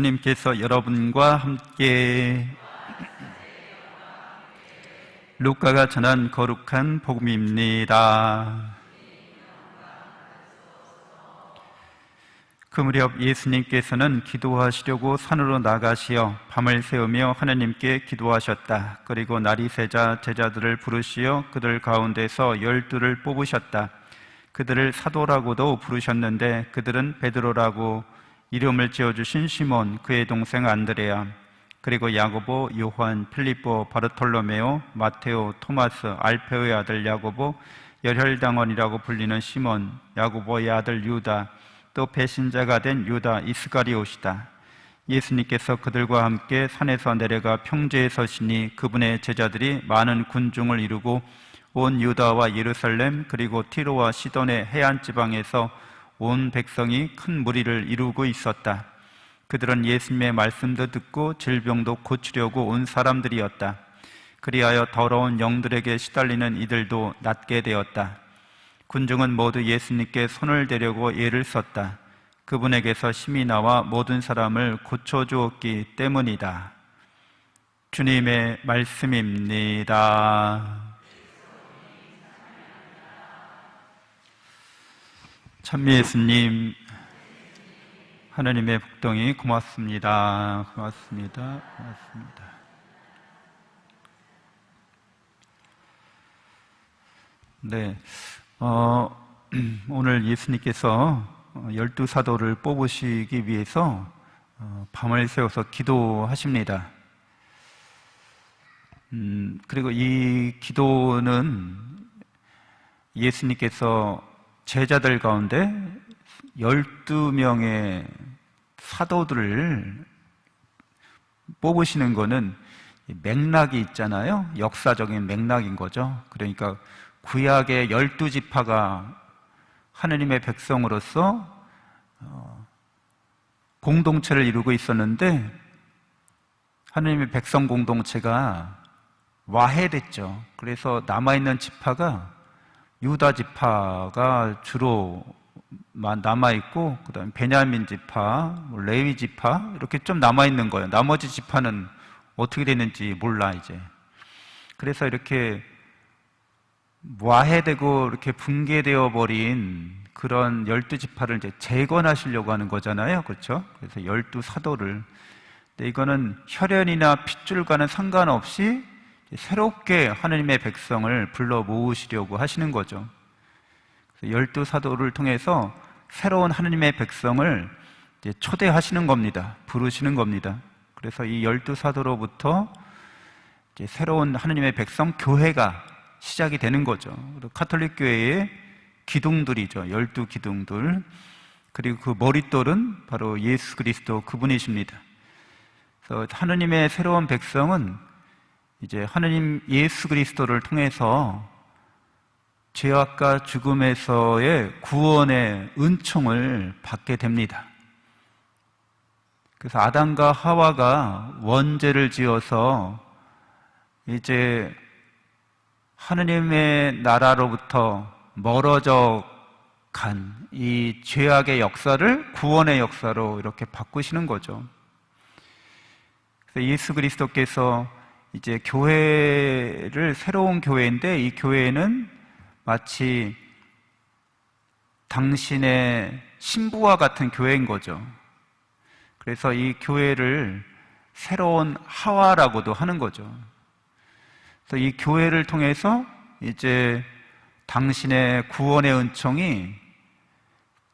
예수님께서 여러분과 함께 루카가 전한 거룩한 복음입니다. 그 무렵 예수님께서는 기도하시려고 산으로 나가시어 밤을 새우며 하나님께 기도하셨다. 그리고 날이 새자 제자들을 부르시어 그들 가운데서 12를 뽑으셨다. 그들을 사도라고도 부르셨는데 그들은 베드로라고 이름을 지어주신 시몬, 그의 동생 안드레아, 그리고 야고보, 요한, 필립보, 바르톨로메오, 마테오, 토마스, 알페오의 아들 야고보, 열혈당원이라고 불리는 시몬, 야고보의 아들 유다, 또 배신자가 된 유다 이스가리옷이다. 예수님께서 그들과 함께 산에서 내려가 평지에 서시니 그분의 제자들이 많은 군중을 이루고 온 유다와 예루살렘 그리고 티로와 시돈의 해안 지방에서 온 백성이 큰 무리를 이루고 있었다. 그들은 예수님의 말씀도 듣고 질병도 고치려고 온 사람들이었다. 그리하여 더러운 영들에게 시달리는 이들도 낫게 되었다. 군중은 모두 예수님께 손을 대려고 예를 썼다. 그분에게서 힘이 나와 모든 사람을 고쳐주었기 때문이다. 주님의 말씀입니다. 찬미 예수님, 하나님의 복덩이 고맙습니다. 고맙습니다. 고맙습니다. 네, 오늘 예수님께서 12사도를 뽑으시기 위해서 밤을 새워서 기도하십니다. 그리고 이 기도는 예수님께서 제자들 가운데 12명의 사도들을 뽑으시는 것은 맥락이 있잖아요. 역사적인 맥락인 거죠. 그러니까 구약의 12지파가 하느님의 백성으로서 공동체를 이루고 있었는데 하느님의 백성 공동체가 와해됐죠. 그래서 남아있는 지파가 유다 지파가 주로 남아있고 그 다음에 베냐민 지파, 레위 지파 이렇게 좀 남아있는 거예요. 나머지 지파는 어떻게 되는지 몰라 이제. 그래서 이렇게 와해되고 이렇게 붕괴되어 버린 그런 12지파를 이제 재건하시려고 하는 거잖아요. 그렇죠? 그래서 12사도를. 근데 이거는 혈연이나 핏줄과는 상관없이 새롭게 하나님의 백성을 불러 모으시려고 하시는 거죠. 12사도를 통해서 새로운 하나님의 백성을 이제 초대하시는 겁니다. 부르시는 겁니다. 그래서 이 12사도로부터 이제 새로운 하나님의 백성 교회가 시작이 되는 거죠. 카톨릭 교회의 기둥들이죠. 12기둥들. 그리고 그 머릿돌은 바로 예수 그리스도 그분이십니다. 그래서 하나님의 새로운 백성은 이제 하나님 예수 그리스도를 통해서 죄악과 죽음에서의 구원의 은총을 받게 됩니다. 그래서 아담과 하와가 원죄를 지어서 이제 하느님의 나라로부터 멀어져 간 이 죄악의 역사를 구원의 역사로 이렇게 바꾸시는 거죠. 그래서 예수 그리스도께서 이제 교회를 새로운 교회인데 이 교회는 마치 당신의 신부와 같은 교회인 거죠. 그래서 이 교회를 새로운 하와라고도 하는 거죠. 그래서 이 교회를 통해서 이제 당신의 구원의 은총이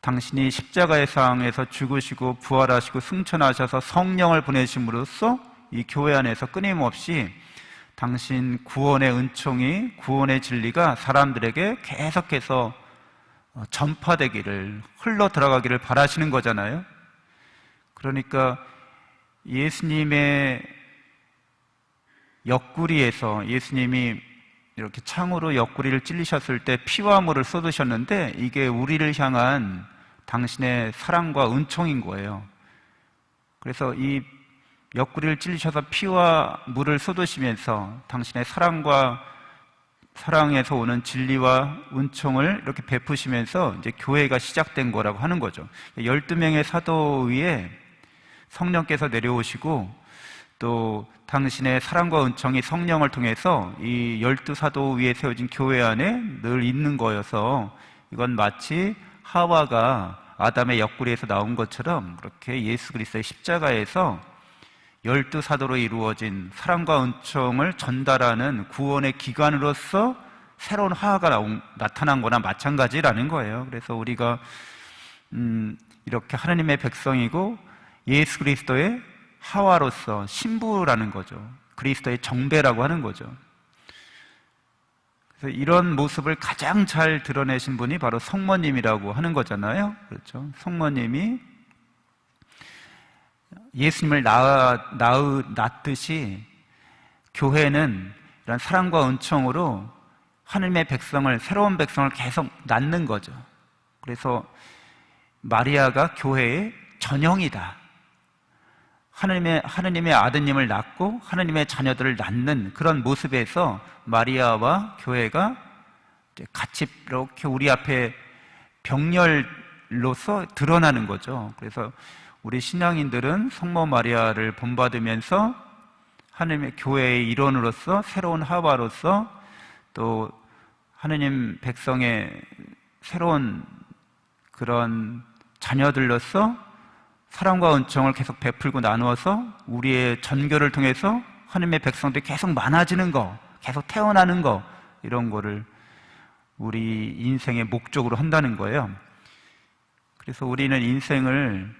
당신이 십자가의 상에서 죽으시고 부활하시고 승천하셔서 성령을 보내심으로써 이 교회 안에서 끊임없이 당신 구원의 은총이, 구원의 진리가 사람들에게 계속해서 전파되기를, 흘러 들어가기를 바라시는 거잖아요. 그러니까 예수님의 옆구리에서 예수님이 이렇게 창으로 옆구리를 찔리셨을 때 피와 물을 쏟으셨는데 이게 우리를 향한 당신의 사랑과 은총인 거예요. 그래서 이 옆구리를 찔리셔서 피와 물을 쏟으시면서 당신의 사랑에서 오는 진리와 은총을 이렇게 베푸시면서 이제 교회가 시작된 거라고 하는 거죠. 12명의 사도 위에 성령께서 내려오시고 또 당신의 사랑과 은총이 성령을 통해서 이 12사도 위에 세워진 교회 안에 늘 있는 거여서 이건 마치 하와가 아담의 옆구리에서 나온 것처럼 그렇게 예수 그리스도의 십자가에서 12사도로 이루어진 사랑과 은총을 전달하는 구원의 기관으로서 새로운 하와가 나타난 거나 마찬가지라는 거예요. 그래서 우리가 이렇게 하나님의 백성이고 예수 그리스도의 하와로서 신부라는 거죠. 그리스도의 정배라고 하는 거죠. 그래서 이런 모습을 가장 잘 드러내신 분이 바로 성모님이라고 하는 거잖아요. 그렇죠? 성모님이 예수님을 낳듯이 교회는 이런 사랑과 은총으로 하나님의 백성을, 새로운 백성을 계속 낳는 거죠. 그래서 마리아가 교회의 전형이다. 하나님의 아드님을 낳고 하나님의 자녀들을 낳는 그런 모습에서 마리아와 교회가 같이 이렇게 우리 앞에 병렬로서 드러나는 거죠. 그래서 우리 신앙인들은 성모 마리아를 본받으면서 하나님의 교회의 일원으로서 새로운 하와로서 또 하나님 백성의 새로운 그런 자녀들로서 사랑과 은총을 계속 베풀고 나누어서 우리의 전교를 통해서 하나님의 백성들이 계속 많아지는 거, 계속 태어나는 거, 이런 거를 우리 인생의 목적으로 한다는 거예요. 그래서 우리는 인생을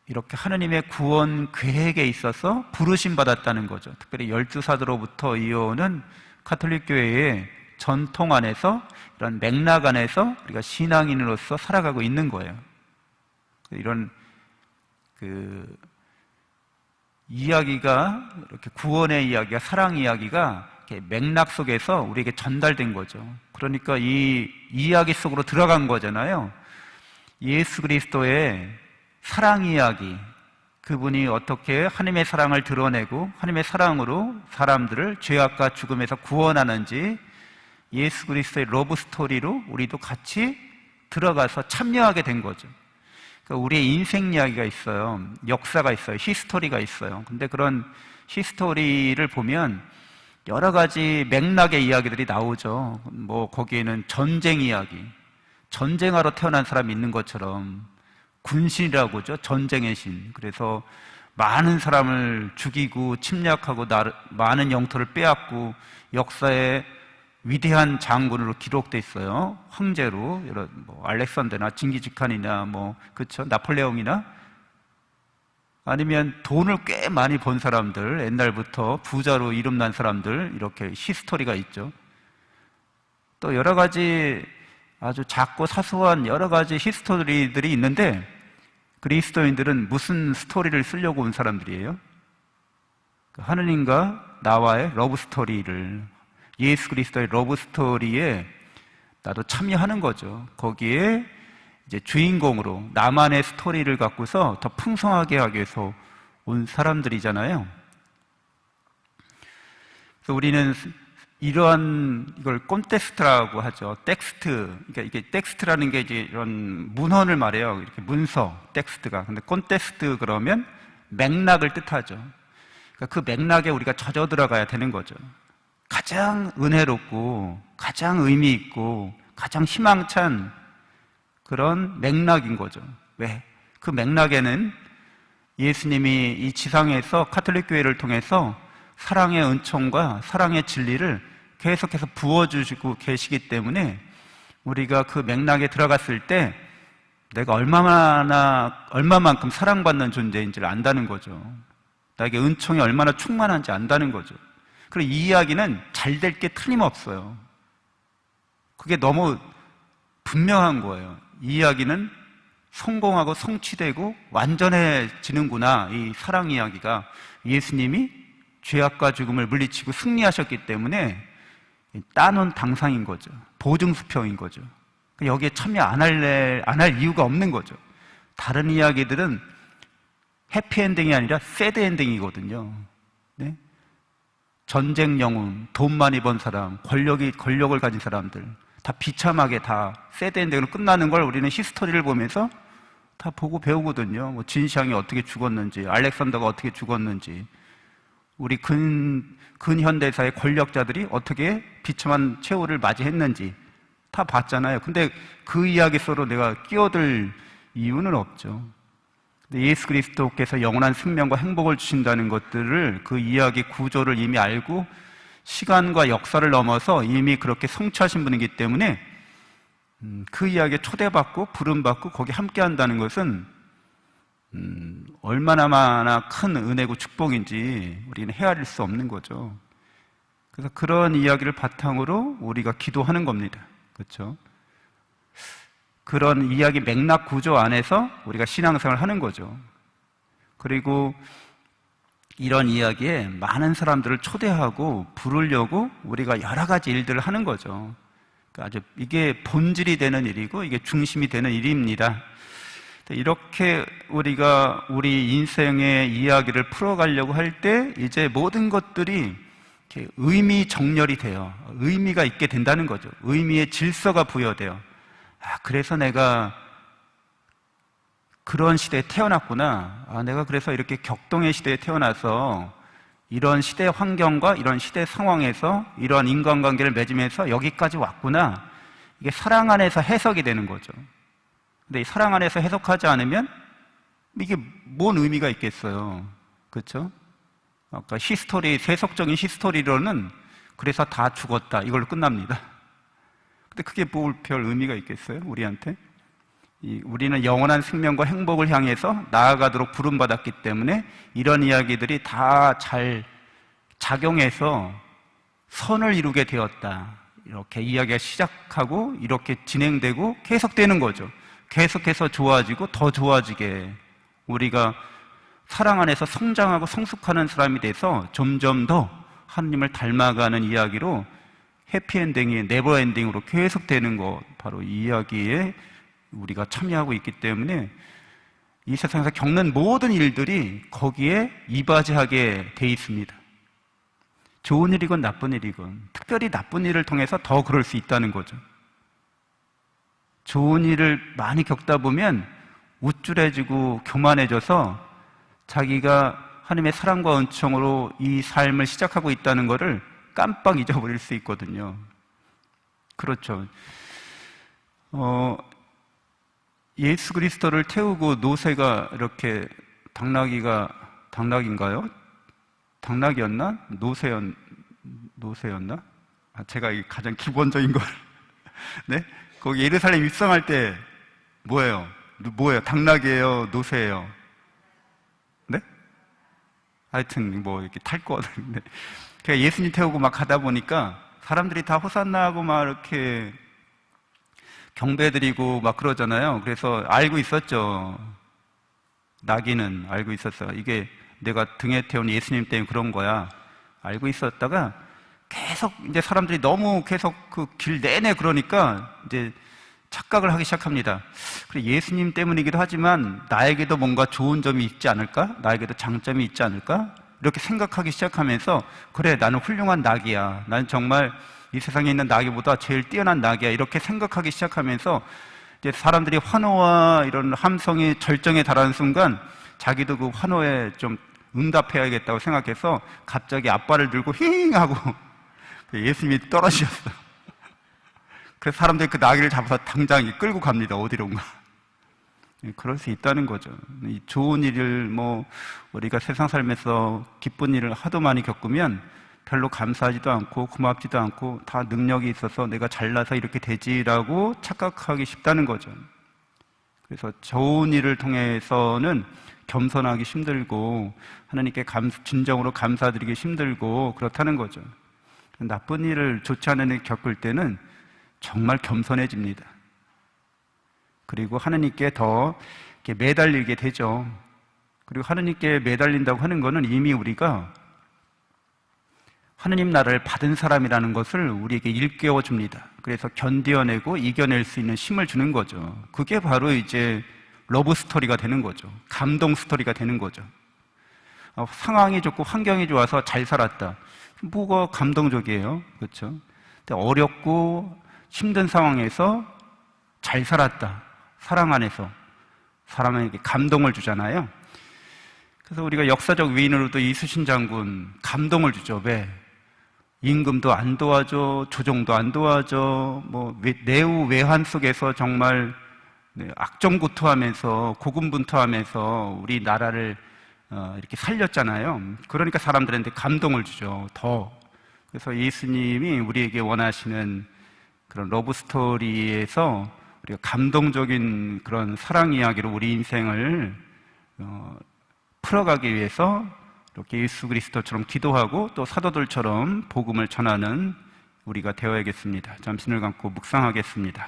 이렇게 하나님의 구원 계획에 있어서 부르심 받았다는 거죠. 특별히 12사도로부터 이어오는 가톨릭 교회의 전통 안에서, 이런 맥락 안에서 우리가 신앙인으로서 살아가고 있는 거예요. 이런 이야기가, 이렇게 구원의 이야기가, 사랑 이야기가 이렇게 맥락 속에서 우리에게 전달된 거죠. 그러니까 이 이야기 속으로 들어간 거잖아요. 예수 그리스도의 사랑 이야기, 그분이 어떻게 하나님의 사랑을 드러내고 하나님의 사랑으로 사람들을 죄악과 죽음에서 구원하는지, 예수 그리스도의 러브 스토리로 우리도 같이 들어가서 참여하게 된 거죠. 그러니까 우리의 인생 이야기가 있어요. 역사가 있어요. 히스토리가 있어요. 근데 그런 히스토리를 보면 여러 가지 맥락의 이야기들이 나오죠. 뭐 거기에는 전쟁 이야기, 전쟁하러 태어난 사람이 있는 것처럼 군신이라고 하죠. 전쟁의 신. 그래서 많은 사람을 죽이고 침략하고 많은 영토를 빼앗고 역사에 위대한 장군으로 기록돼 있어요. 황제로, 이런 뭐 알렉산더나 징기즈칸이나 뭐 그렇죠, 나폴레옹이나, 아니면 돈을 꽤 많이 번 사람들, 옛날부터 부자로 이름난 사람들, 이렇게 히스토리가 있죠. 또 여러 가지 아주 작고 사소한 여러 가지 히스토리들이 있는데, 그리스도인들은 무슨 스토리를 쓰려고 온 사람들이에요? 하느님과 나와의 러브 스토리를, 예수 그리스도의 러브 스토리에 나도 참여하는 거죠. 거기에 이제 주인공으로 나만의 스토리를 갖고서 더 풍성하게 하기 위해서 온 사람들이잖아요. 그래서 우리는 이러한 이걸 콘텍스트라고 하죠. 텍스트. 그러니까 이게 텍스트라는 게 이제 이런 문헌을 말해요. 이렇게 문서, 텍스트가. 근데 콘텍스트 그러면 맥락을 뜻하죠. 그러니까 그 맥락에 우리가 젖어 들어가야 되는 거죠. 가장 은혜롭고 가장 의미 있고 가장 희망찬 그런 맥락인 거죠. 왜? 그 맥락에는 예수님이 이 지상에서 가톨릭 교회를 통해서 사랑의 은총과 사랑의 진리를 계속해서 부어주시고 계시기 때문에 우리가 그 맥락에 들어갔을 때 내가 얼마만큼 사랑받는 존재인지를 안다는 거죠. 나에게 은총이 얼마나 충만한지 안다는 거죠. 그리고 이 이야기는 잘 될 게 틀림없어요. 그게 너무 분명한 거예요. 이 이야기는 성공하고 성취되고 완전해지는구나. 이 사랑 이야기가 예수님이 죄악과 죽음을 물리치고 승리하셨기 때문에 따놓은 당상인 거죠. 보증수표인 거죠. 여기에 참여 안 할 이유가 없는 거죠. 다른 이야기들은 해피엔딩이 아니라 새드엔딩이거든요. 네? 전쟁 영웅, 돈 많이 번 사람, 권력을 가진 사람들 다 비참하게 다 새드엔딩으로 끝나는 걸 우리는 히스토리를 보면서 다 보고 배우거든요. 뭐 진시황이 어떻게 죽었는지, 알렉산더가 어떻게 죽었는지, 우리 근현대사의 권력자들이 어떻게 비참한 최후를 맞이했는지 다 봤잖아요. 근데 그 이야기 속으로 내가 끼어들 이유는 없죠. 근데 예수 그리스도께서 영원한 생명과 행복을 주신다는 것들을, 그 이야기 구조를 이미 알고 시간과 역사를 넘어서 이미 그렇게 성취하신 분이기 때문에 그 이야기에 초대받고 부름받고 거기 함께 한다는 것은 얼마나 큰 은혜고 축복인지 우리는 헤아릴 수 없는 거죠. 그래서 그런 이야기를 바탕으로 우리가 기도하는 겁니다. 그렇죠? 그런 이야기 맥락 구조 안에서 우리가 신앙생활을 하는 거죠. 그리고 이런 이야기에 많은 사람들을 초대하고 부르려고 우리가 여러 가지 일들을 하는 거죠. 아주 이게 본질이 되는 일이고 이게 중심이 되는 일입니다. 이렇게 우리가 우리 인생의 이야기를 풀어가려고 할 때 이제 모든 것들이 이렇게 의미 정렬이 돼요. 의미가 있게 된다는 거죠. 의미의 질서가 부여돼요. 그래서 내가 그런 시대에 태어났구나. 내가 그래서 이렇게 격동의 시대에 태어나서 이런 시대 환경과 이런 시대 상황에서 이러한 인간관계를 맺으면서 여기까지 왔구나. 이게 사랑 안에서 해석이 되는 거죠. 근데 이 사랑 안에서 해석하지 않으면 이게 뭔 의미가 있겠어요. 그렇죠? 아까 히스토리, 세속적인 히스토리로는 그래서 다 죽었다, 이걸로 끝납니다. 근데 그게 뭘 별 의미가 있겠어요, 우리한테? 우리는 영원한 생명과 행복을 향해서 나아가도록 부름받았기 때문에 이런 이야기들이 다 잘 작용해서 선을 이루게 되었다, 이렇게 이야기가 시작하고 이렇게 진행되고 계속되는 거죠. 계속해서 좋아지고 더 좋아지게 우리가 사랑 안에서 성장하고 성숙하는 사람이 돼서 점점 더 하느님을 닮아가는 이야기로 해피엔딩이 네버엔딩으로 계속되는 것, 바로 이 이야기에 우리가 참여하고 있기 때문에 이 세상에서 겪는 모든 일들이 거기에 이바지하게 돼 있습니다. 좋은 일이건 나쁜 일이건, 특별히 나쁜 일을 통해서 더 그럴 수 있다는 거죠. 좋은 일을 많이 겪다 보면 우쭐해지고 교만해져서 자기가 하나님의 사랑과 은총으로 이 삶을 시작하고 있다는 것을 깜빡 잊어버릴 수 있거든요. 그렇죠. 예수 그리스도를 태우고 노새가 이렇게 당나귀인가요? 당나귀였나? 노새였나? 제가 가장 기본적인 걸 네? 거기 예루살렘 입성할 때 뭐예요? 당나귀예요? 노새예요? 네? 하여튼 뭐 이렇게 탈 거 같은데, 그냥 예수님 태우고 막 가다 보니까 사람들이 다 호산나하고 막 이렇게 경배드리고 막 그러잖아요. 그래서 알고 있었죠. 나귀는 알고 있었어요. 이게 내가 등에 태운 예수님 때문에 그런 거야. 알고 있었다가 계속 이제 사람들이 너무 계속 그 길 내내 그러니까 이제 착각을 하기 시작합니다. 그래, 예수님 때문이기도 하지만 나에게도 뭔가 좋은 점이 있지 않을까? 나에게도 장점이 있지 않을까? 이렇게 생각하기 시작하면서, 그래, 나는 훌륭한 낙이야. 나는 정말 이 세상에 있는 낙이보다 제일 뛰어난 낙이야. 이렇게 생각하기 시작하면서 이제 사람들이 환호와 이런 함성이 절정에 달하는 순간 자기도 그 환호에 좀 응답해야겠다고 생각해서 갑자기 앞발을 들고 힝 하고 예수님이 떨어지셨어. 그래서 사람들이 그 나귀를 잡아서 당장 끌고 갑니다. 어디론가. 그럴 수 있다는 거죠. 이 좋은 일을 우리가 세상 살면서 기쁜 일을 하도 많이 겪으면 별로 감사하지도 않고 고맙지도 않고 다 능력이 있어서 내가 잘나서 이렇게 되지라고 착각하기 쉽다는 거죠. 그래서 좋은 일을 통해서는 겸손하기 힘들고 하나님께 진정으로 감사드리기 힘들고 그렇다는 거죠. 나쁜 일을, 좋지 않은 일을 겪을 때는 정말 겸손해집니다. 그리고 하나님께 더 이렇게 매달리게 되죠. 그리고 하나님께 매달린다고 하는 것은 이미 우리가 하나님 나라를 받은 사람이라는 것을 우리에게 일깨워 줍니다. 그래서 견뎌내고 이겨낼 수 있는 힘을 주는 거죠. 그게 바로 이제 러브 스토리가 되는 거죠. 감동 스토리가 되는 거죠. 상황이 좋고 환경이 좋아서 잘 살았다. 뭐가 감동적이에요? 그렇죠? 근데 어렵고 힘든 상황에서 잘 살았다. 사랑 안에서 사람에게 감동을 주잖아요. 그래서 우리가 역사적 위인으로도 이순신 장군 감동을 주죠. 왜? 임금도 안 도와줘, 조정도 안 도와줘, 내후 외환 속에서 정말 악정고투하면서 고군분투하면서 우리 나라를 이렇게 살렸잖아요. 그러니까 사람들한테 감동을 주죠. 더. 그래서 예수님이 우리에게 원하시는 그런 러브 스토리에서 우리가 감동적인 그런 사랑 이야기로 우리 인생을 풀어가기 위해서 이렇게 예수 그리스도처럼 기도하고 또 사도들처럼 복음을 전하는 우리가 되어야겠습니다. 잠시 눈을 감고 묵상하겠습니다.